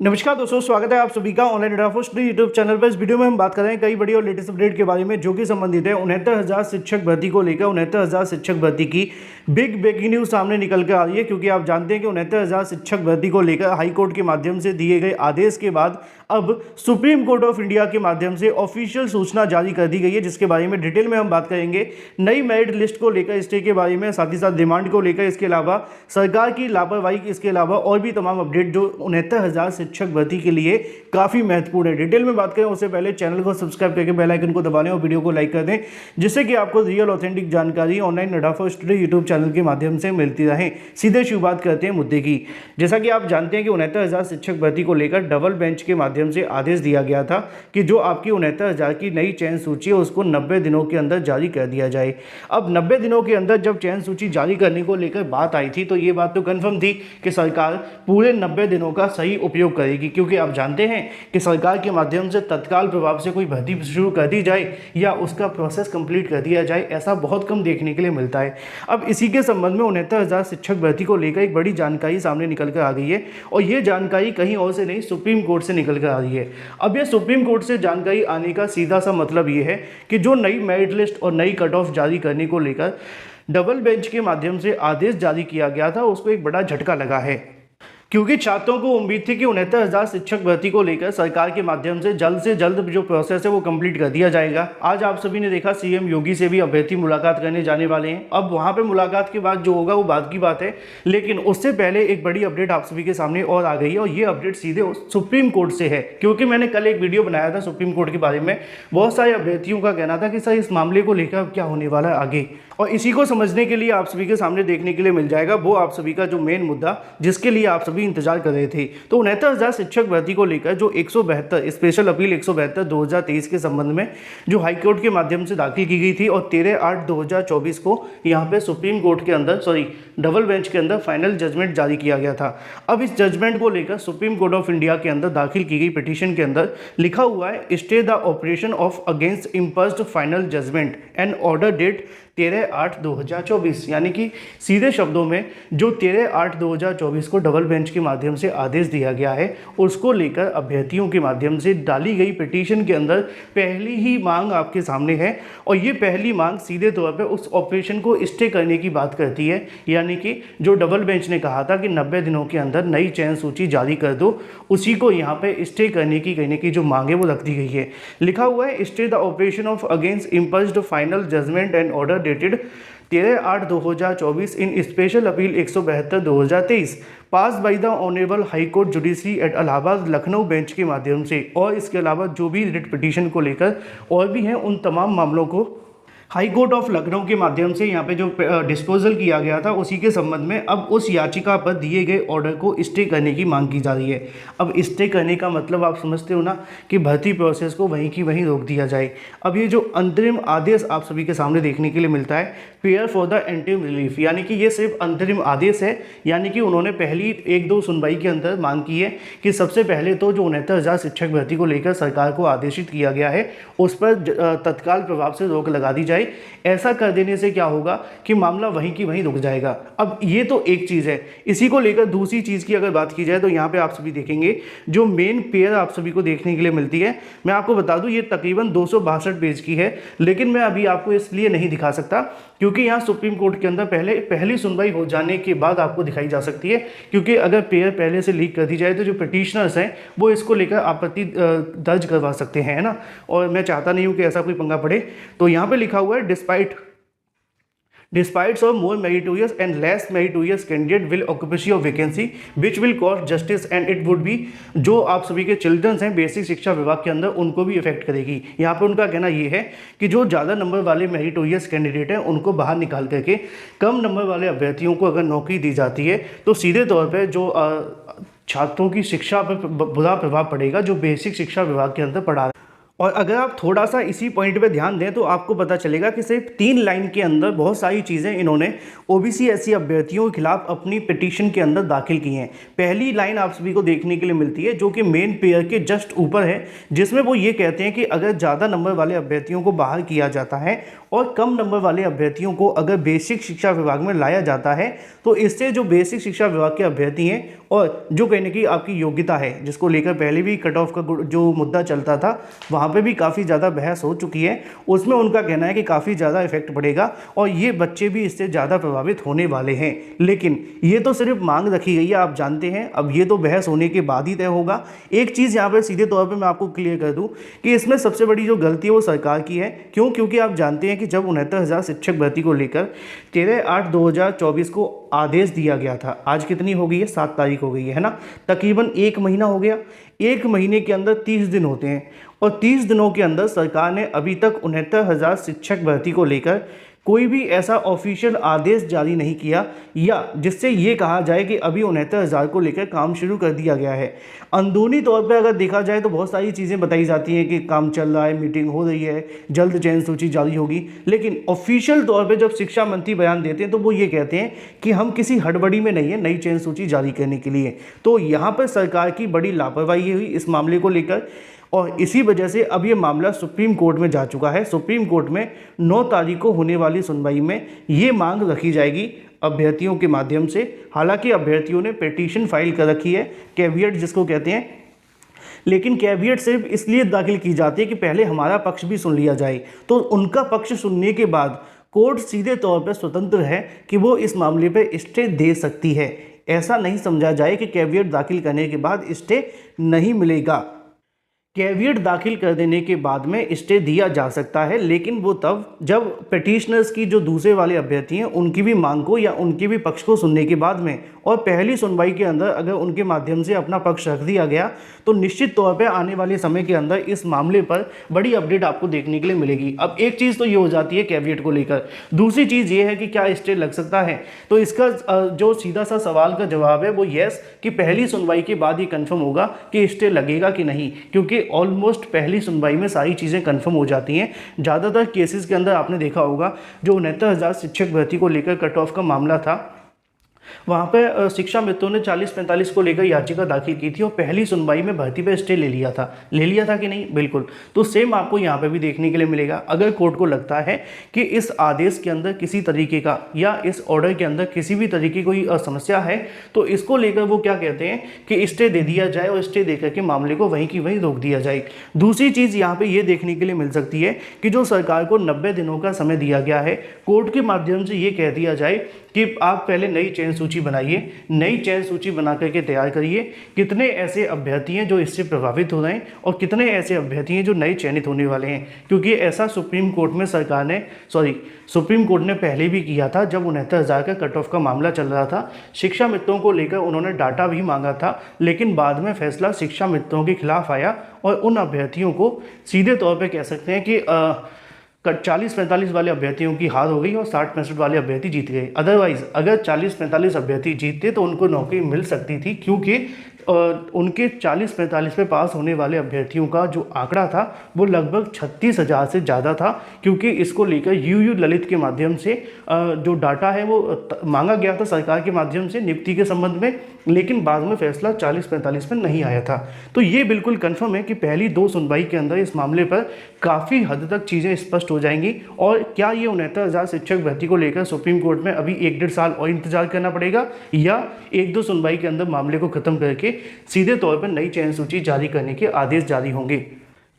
नमस्कार दोस्तों, स्वागत है आप सभी का ऑनलाइन एडा स्टडी यूट्यूब चैनल पर। इस वीडियो में हम बात कर रहे हैं कई बड़ी और लेटेस्ट अपडेट के बारे में जो कि संबंधित है 69,000 शिक्षक भर्ती को लेकर। 69,000 शिक्षक भर्ती की बिग ब्रेकिंग न्यूज सामने निकल कर आ रही है, क्योंकि आप जानते हैं कि 69,000 शिक्षक भर्ती को लेकर हाईकोर्ट के माध्यम से दिए गए आदेश के बाद अब सुप्रीम कोर्ट ऑफ इंडिया के माध्यम से ऑफिशियल सूचना जारी कर दी गई है, जिसके बारे में डिटेल में हम बात करेंगे। नई मेरिट लिस्ट को लेकर, स्टे के बारे में, साथ ही साथ डिमांड को लेकर, इसके अलावा सरकार की लापरवाही, इसके अलावा और भी तमाम अपडेट जो 69,000 शिक्षक भर्ती के लिए काफी महत्वपूर्ण है। डिटेल में बात करें उससे पहले चैनल को सब्सक्राइब करके बेल आइकन को दबा लें और वीडियो को लाइक कर दें, जिससे कि आपको रियल ऑथेंटिक जानकारी ऑनलाइन एडा स्टडी यूट्यूब चैनल के माध्यम से मिलती रहे। सीधे शुरुआत करते हैं मुद्दे की। जैसा कि आप जानते हैं कि 69,000 शिक्षक भर्ती को लेकर डबल बेंच के माध्यम से आदेश दिया गया था कि जो आपकी 69,000 की नई चयन सूची है उसको 90 दिनों के अंदर जारी कर दिया जाए। अब 90 दिनों के अंदर जब चयन सूची जारी करने को लेकर बात आई थी तो ये बात तो कन्फर्म थी कि सरकार पूरे 90 दिनों का सही उपयोग करेगी, क्योंकि आप जानते हैं कि सरकार के माध्यम से तत्काल प्रभाव से कोई भर्ती शुरू कर दी जाए या उसका प्रोसेस कंप्लीट कर दिया जाए, ऐसा बहुत कम देखने के लिए मिलता है। अब इसी के संबंध में 69,000 शिक्षक भर्ती को लेकर एक बड़ी जानकारी सामने निकल कर आ गई है, और ये जानकारी कहीं और से नहीं, सुप्रीम कोर्ट से निकल कर आ रही है। अब ये सुप्रीम कोर्ट से जानकारी आने का सीधा सा मतलब ये है कि जो नई मेरिट लिस्ट और नई कट ऑफ जारी करने को लेकर डबल बेंच के माध्यम से आदेश जारी किया गया था, उसको एक बड़ा झटका लगा है, क्योंकि छात्रों को उम्मीद थी कि 69,000 शिक्षक भर्ती को लेकर सरकार के माध्यम से जल्द जो प्रोसेस है वो कंप्लीट कर दिया जाएगा। आज आप सभी ने देखा सीएम योगी से भी अभ्यर्थी मुलाकात करने जाने वाले हैं। अब वहां पे मुलाकात के बाद जो होगा वो बात की बात है, लेकिन उससे पहले एक बड़ी अपडेट आप सभी के सामने और आ गई है, और ये अपडेट सीधे सुप्रीम कोर्ट से है। क्योंकि मैंने कल एक वीडियो बनाया था सुप्रीम कोर्ट के बारे में, बहुत सारे अभ्यर्थियों का कहना था कि सर इस मामले को लेकर क्या होने वाला है आगे, और इसी को समझने के लिए आप सभी के सामने देखने के लिए मिल जाएगा वो आप सभी का जो मेन मुद्दा जिसके लिए आप सभी इंतजार कर रहे थे। तो 69,000 शिक्षक भर्ती को लेकर जो 172 स्पेशल अपील 172 2023 के संबंध में जो हाईकोर्ट के माध्यम से दाखिल की गई थी, और 13/8/2024 को यहाँ पे सुप्रीम कोर्ट के अंदर डबल बेंच के अंदर फाइनल जजमेंट जारी किया गया था। अब इस जजमेंट को लेकर सुप्रीम कोर्ट ऑफ इंडिया के अंदर दाखिल की गई पिटीशन के अंदर लिखा हुआ है, stay the operation of against impugned final judgment and order date 13/8/2024, यानी कि सीधे शब्दों में जो 13/8/2024 को डबल बेंच के माध्यम से आदेश दिया गया है, उसको लेकर अभ्यर्थियों के माध्यम से डाली गई पिटीशन के अंदर पहली ही मांग आपके सामने है, और ये पहली मांग सीधे तौर पर उस ऑपरेशन को स्टे करने की बात करती है। यानी कि जो डबल बेंच ने कहा था कि 90 दिनों के अंदर नई चयन सूची जारी कर दो, उसी को यहाँ पे स्टे करने की जो मांग है वो रख दी गई है। लिखा हुआ है, stay the operation of against impugned final judgment and order dated 13/8/2024 in special appeal 172/2023 passed by the honourable high court judiciary at Allahabad Lucknow bench के माध्यम से। और इसके अलावा जो भी रिट पिटीशन को लेकर और भी हैं, उन तमाम मामलों को हाई कोर्ट ऑफ लखनऊ के माध्यम से यहाँ पे जो डिस्पोजल किया गया था उसी के संबंध में अब उस याचिका पर दिए गए ऑर्डर को स्टे करने की मांग की जा रही है। अब स्टे करने का मतलब आप समझते हो ना, कि भर्ती प्रोसेस को वहीं की वहीं रोक दिया जाए। अब ये जो अंतरिम आदेश आप सभी के सामने देखने के लिए मिलता है, pair for the interim relief, यानी कि ये सिर्फ अंतरिम आदेश है। यानी कि उन्होंने पहली 1-2 सुनवाई के अंदर मांग की है कि सबसे पहले तो जो 69,000 शिक्षक भर्ती को लेकर सरकार को आदेशित किया गया है उस पर तत्काल प्रभाव से रोक लगा दी जाए। ऐसा कर देने से क्या होगा कि मामला वहीं की वहीं रुक जाएगा। अब ये तो एक चीज़ है। इसी को लेकर दूसरी चीज़ की अगर बात की जाए तो यहाँ पे आप सभी देखेंगे जो मेन पेयर आप सभी को देखने के लिए मिलती है। मैं आपको बता दूं ये तकरीबन 262 पेज की है, लेकिन मैं अभी आपको इसलिए नहीं दिखा सकता क्योंकि यहाँ सुप्रीम कोर्ट के अंदर पहली सुनवाई हो जाने के बाद आपको दिखाई जा सकती है। क्योंकि अगर पेयर पहले से लीक कर दी जाए तो जो पिटिशनर्स हैं वो इसको लेकर आपत्ति दर्ज करवा सकते हैं, है ना। और मैं चाहता नहीं हूँ कि ऐसा कोई पंगा पड़े। तो यहाँ पे लिखा हुआ है, Despite of more meritorious and less meritorious candidate will occupy of vacancy which will cause justice and it would be, जो आप सभी के चिल्ड्रंस हैं बेसिक शिक्षा विभाग के अंदर उनको भी इफेक्ट करेगी। यहाँ पे उनका कहना ये है कि जो ज़्यादा नंबर वाले मेरिटोरियस कैंडिडेट हैं उनको बाहर निकाल करके कम नंबर वाले अभ्यर्थियों को अगर नौकरी दी जाती है तो सीधे तौर पर जो छात्रों की शिक्षा पर बुरा प्रभाव पड़ेगा जो बेसिक शिक्षा विभाग के अंदर पढ़ा। और अगर आप थोड़ा सा इसी पॉइंट पे ध्यान दें तो आपको पता चलेगा कि सिर्फ 3 लाइन के अंदर बहुत सारी चीज़ें इन्होंने ओबीसी एससी अभ्यर्थियों के खिलाफ अपनी पिटीशन के अंदर दाखिल की हैं। पहली लाइन आप सभी को देखने के लिए मिलती है जो कि मेन पेयर के जस्ट ऊपर है, जिसमें वो ये कहते हैं कि अगर ज़्यादा नंबर वाले अभ्यर्थियों को बाहर किया जाता है और कम नंबर वाले अभ्यर्थियों को अगर बेसिक शिक्षा विभाग में लाया जाता है तो इससे जो बेसिक शिक्षा विभाग के अभ्यर्थी हैं और जो कहने की आपकी योग्यता है, जिसको लेकर पहले भी कट ऑफ का जो मुद्दा चलता था वहाँ पे भी काफ़ी ज़्यादा बहस हो चुकी है, उसमें उनका कहना है कि काफ़ी ज़्यादा इफेक्ट पड़ेगा और ये बच्चे भी इससे ज़्यादा प्रभावित होने वाले हैं। लेकिन ये तो सिर्फ मांग रखी गई है, आप जानते हैं, अब ये तो बहस होने के बाद ही तय होगा। एक चीज़ यहाँ पर सीधे तौर पर मैं आपको क्लियर कर दूँ कि इसमें सबसे बड़ी जो गलती है वो सरकार की है। क्यों? क्योंकि आप जानते हैं कि जब 69,000 शिक्षक भर्ती को लेकर 13/8/2024 को आदेश दिया गया था, आज कितनी हो गई है? 7 तारीख हो गई है ना, तकरीबन 1 महीना हो गया। 1 महीने के अंदर 30 दिन होते हैं और 30 दिनों के अंदर सरकार ने अभी तक 69,000 शिक्षक भर्ती को लेकर कोई भी ऐसा ऑफिशियल आदेश जारी नहीं किया या जिससे ये कहा जाए कि अभी 69,000 को लेकर काम शुरू कर दिया गया है। अंदरूनी तौर पर अगर देखा जाए तो बहुत सारी चीज़ें बताई जाती हैं कि काम चल रहा है, मीटिंग हो रही है, जल्द चयन सूची जारी होगी, लेकिन ऑफिशियल तौर पर जब शिक्षा मंत्री बयान देते हैं तो वो ये कहते हैं कि हम किसी हड़बड़ी में नहीं है नई चयन सूची जारी करने के लिए। तो यहाँ पर सरकार की बड़ी लापरवाही हुई इस मामले को लेकर और इसी वजह से अब ये मामला सुप्रीम कोर्ट में जा चुका है। सुप्रीम कोर्ट में 9 तारीख को होने वाली सुनवाई में ये मांग रखी जाएगी अभ्यर्थियों के माध्यम से। हालांकि अभ्यर्थियों ने पिटीशन फाइल कर रखी है, कैविएट जिसको कहते हैं, लेकिन कैविएट सिर्फ इसलिए दाखिल की जाती है कि पहले हमारा पक्ष भी सुन लिया जाए। तो उनका पक्ष सुनने के बाद कोर्ट सीधे तौर पर स्वतंत्र है कि वो इस मामले पर स्टे दे सकती है। ऐसा नहीं समझा जाए कि कैविएट दाखिल करने के बाद स्टे नहीं मिलेगा। कैविएट दाखिल कर देने के बाद में स्टे दिया जा सकता है, लेकिन वो तब जब पिटिशनर्स की जो दूसरे वाले अभ्यर्थी हैं उनकी भी मांग को या उनके भी पक्ष को सुनने के बाद में और पहली सुनवाई के अंदर अगर उनके माध्यम से अपना पक्ष रख दिया गया तो निश्चित तौर पे आने वाले समय के अंदर इस मामले पर बड़ी अपडेट आपको देखने के लिए मिलेगी। अब एक चीज़ तो ये हो जाती है कैविएट को लेकर, दूसरी चीज़ ये है कि क्या स्टे लग सकता है। तो इसका जो सीधा सा सवाल का जवाब है वो येस, कि पहली सुनवाई के बाद ये कन्फर्म होगा कि स्टे लगेगा कि नहीं, क्योंकि ऑलमोस्ट पहली सुनवाई में सारी चीज़ें कंफर्म हो जाती हैं। ज़्यादातर केसेस के अंदर आपने देखा होगा जो 69,000 शिक्षक भर्ती को लेकर कट ऑफ का मामला था, वहाँ पे शिक्षा मित्रों ने 40-45 को लेकर याचिका दाखिल की थी और पहली सुनवाई में भर्ती पे स्टे ले लिया था कि नहीं? बिल्कुल। तो सेम आपको यहाँ पे भी देखने के लिए मिलेगा। अगर कोर्ट को लगता है कि इस आदेश के अंदर किसी तरीके का या इस ऑर्डर के अंदर किसी भी तरीके की कोई समस्या है तो इसको लेकर वो क्या कहते हैं कि स्टे दे दिया जाए और स्टे देकर के मामले को वहीं की वहीं रोक दिया जाए। दूसरी चीज़ यहाँ पर ये देखने के लिए मिल सकती है कि जो सरकार को 90 दिनों का समय दिया गया है, कोर्ट के माध्यम से ये कह दिया जाए कि आप पहले नई चयन सूची बनाइए, नई चयन सूची बना करके तैयार करिए कितने ऐसे अभ्यर्थी हैं जो इससे प्रभावित हो रहे हैं और कितने ऐसे अभ्यर्थी हैं जो नए चयनित होने वाले हैं। क्योंकि ऐसा सुप्रीम कोर्ट ने पहले भी किया था जब 69,000 का कट ऑफ का मामला चल रहा था। शिक्षा मित्रों को लेकर उन्होंने डाटा भी मांगा था, लेकिन बाद में फैसला शिक्षा मित्रों के खिलाफ आया और उन अभ्यर्थियों को सीधे तौर पर कह सकते हैं कि 40-45 वाले अभ्यर्थियों की हार हो गई और 60-65 वाले अभ्यर्थी जीत गए। अदरवाइज अगर 40-45 अभ्यर्थी जीतते तो उनको नौकरी मिल सकती थी, क्योंकि उनके 40-45 पे पास होने वाले अभ्यर्थियों का जो आंकड़ा था वो लगभग 36,000 से ज़्यादा था। क्योंकि इसको लेकर यूयू ललित के माध्यम से जो डाटा है वो मांगा गया था सरकार के माध्यम से नियुक्ति के संबंध में, लेकिन बाद में फैसला 40-45 में नहीं आया था। तो ये बिल्कुल कन्फर्म है कि पहली 2 सुनवाई के अंदर इस मामले पर काफ़ी हद तक चीज़ें स्पष्ट हो जाएंगी। और क्या ये 69,000 शिक्षक भर्ती को लेकर सुप्रीम कोर्ट में अभी 1-1.5 साल और इंतजार करना पड़ेगा या 1-2 सुनवाई के अंदर मामले को खत्म करके सीधे तौर पर नई चयन सूची जारी करने के आदेश जारी होंगे?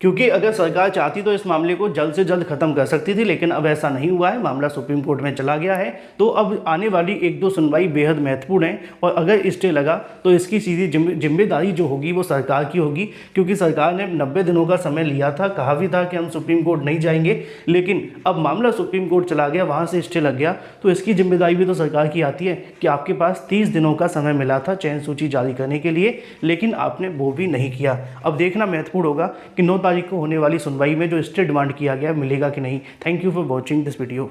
क्योंकि अगर सरकार चाहती तो इस मामले को जल्द से जल्द खत्म कर सकती थी, लेकिन अब ऐसा नहीं हुआ है, मामला सुप्रीम कोर्ट में चला गया है। तो अब आने वाली 1-2 सुनवाई बेहद महत्वपूर्ण है और अगर स्टे लगा तो इसकी सीधी जिम्मेदारी जो होगी वो सरकार की होगी, क्योंकि सरकार ने 90 दिनों का समय लिया था, कहा भी था कि हम सुप्रीम कोर्ट नहीं जाएंगे, लेकिन अब मामला सुप्रीम कोर्ट चला गया, वहाँ से स्टे लग गया, तो इसकी जिम्मेदारी भी तो सरकार की आती है कि आपके पास 30 दिनों का समय मिला था चयन सूची जारी करने के लिए, लेकिन आपने वो भी नहीं किया। अब देखना महत्वपूर्ण होगा कि 9 तारीख को होने वाली सुनवाई में जो स्टे डिमांड किया गया मिलेगा कि नहीं। Thank you for watching this video.